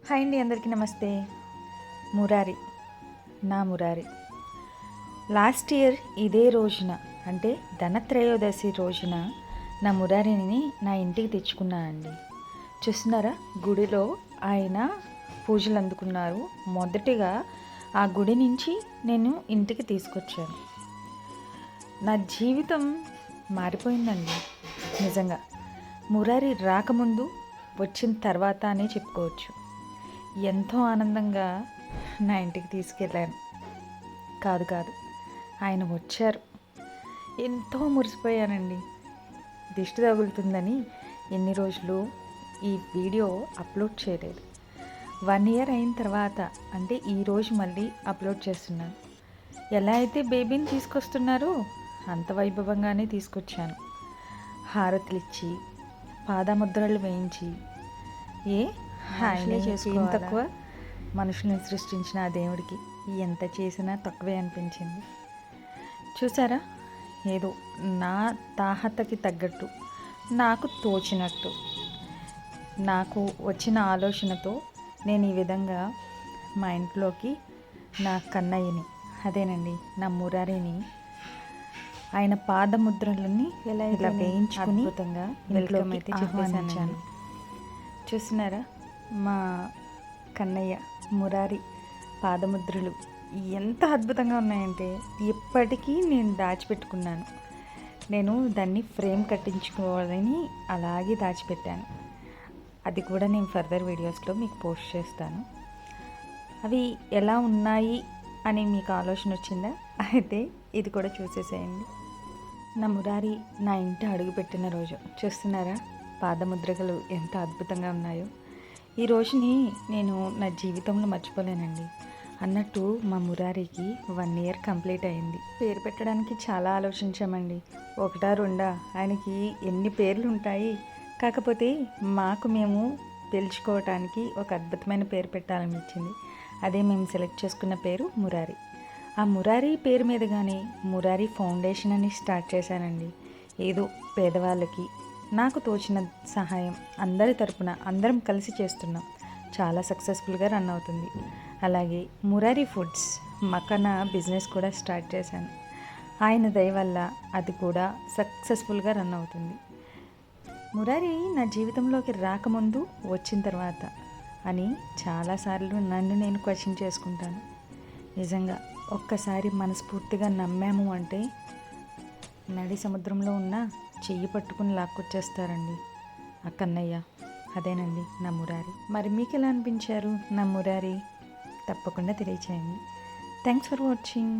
Hi అండి, అందరికీ నమస్తే. మురారి, నా మురారి లాస్ట్ ఇయర్ ఇదే రోజున అంటే ధనత్రయోదశి రోజున నా మురారిని నా ఇంటికి తెచ్చుకున్నానండి. చూస్తున్నారా, గుడిలో ఆయన పూజలు అందుకున్నారు. మొదటిగా ఆ గుడి నుంచి నేను ఇంటికి తీసుకొచ్చాను. నా జీవితం మారిపోయిందండి నిజంగా. మురారి రాకముందు వచ్చిన తర్వాత అనే చెప్పుకోవచ్చు. ఎంతో ఆనందంగా నా ఇంటికి తీసుకెళ్ళాను. కాదు ఆయన వచ్చారు. ఎంతో మురిసిపోయానండి. దిష్టి తగులుతుందని ఎన్ని రోజులు ఈ వీడియో అప్లోడ్ చేయలేదు. 1 year అయిన తర్వాత అంటే ఈరోజు మళ్ళీ అప్లోడ్ చేస్తున్నాను. ఎలా అయితే బేబీని తీసుకొస్తున్నారో అంత వైభవంగానే తీసుకొచ్చాను. హారతులు ఇచ్చి పాదముద్రలు వేయించి ఆయనే ఏం తక్కువ, మనుషుల్ని సృష్టించిన ఆ దేవుడికి ఎంత చేసినా తక్కువే అనిపించింది. చూసారా, ఏదో నా తాహతకి తగ్గట్టు, నాకు తోచినట్టు, నాకు వచ్చిన ఆలోచనతో నేను ఈ విధంగా మా ఇంట్లోకి నా కన్నయ్యని, అదేనండి నా మురారిని, ఆయన పాదముద్రలని ఇలా వేయించుకుని అద్భుతంగా ఇంట్లోకి అయితే ఆహ్వానించాను. చూస్తున్నారా, మా కన్నయ్య మురారి పాదముద్రలు ఎంత అద్భుతంగా ఉన్నాయంటే ఎప్పటికీ నేను దాచిపెట్టుకున్నాను. నేను దాన్ని ఫ్రేమ్ కట్టించుకోవాలని అలాగే దాచిపెట్టాను. అది కూడా నేను ఫర్దర్ వీడియోస్లో మీకు పోస్ట్ చేస్తాను. అవి ఎలా ఉన్నాయి అని మీకు ఆలోచన వచ్చిందా? అయితే ఇది కూడా చూసేసేయండి. నా మురారి నా ఇంటి అడుగుపెట్టిన రోజు చూస్తున్నారా, పాదముద్రలు ఎంత అద్భుతంగా ఉన్నాయో. ఈ రోజుని నేను నా జీవితంలో మర్చిపోలేనండి. అన్నట్టు మా మురారికి 1 year కంప్లీట్ అయింది. పేరు పెట్టడానికి చాలా ఆలోచించామండి. 1 2 ఆయనకి ఎన్ని పేర్లు ఉంటాయి. కాకపోతే మాకు మేము పిలుచుకోవటానికి ఒక అద్భుతమైన పేరు పెట్టాలనిపించింది. అదే మేము సెలెక్ట్ చేసుకున్న పేరు మురారి. ఆ మురారి పేరు మీదగానే మురారి ఫౌండేషన్ అని స్టార్ట్ చేశానండి. ఏదో పేదవాళ్ళకి నాకు తోచిన సహాయం అందరి తరపున అందరం కలిసి చేస్తున్నాం. చాలా సక్సెస్ఫుల్గా రన్ అవుతుంది. అలాగే మురారి ఫుడ్స్ మకానా బిజినెస్ కూడా స్టార్ట్ చేశాను. ఆయన దయ వల్ల అది కూడా సక్సెస్ఫుల్గా రన్ అవుతుంది. మురారి నా జీవితంలోకి రాకముందు, వచ్చిన తర్వాత అని చాలాసార్లు నన్ను నేను క్వశ్చన్ చేసుకుంటాను. నిజంగా ఒక్కసారి మనస్ఫూర్తిగా నమ్మాము అంటే నడి సముద్రంలో ఉన్న చెయ్యి పట్టుకుని లాక్కొచ్చేస్తారండి ఆ కన్నయ్య. అదేనండి నా మురారి. మరి మీకు ఎలా అనిపించారు నా మురారి? తప్పకుండా తెలియచేయండి. Thanks for watching.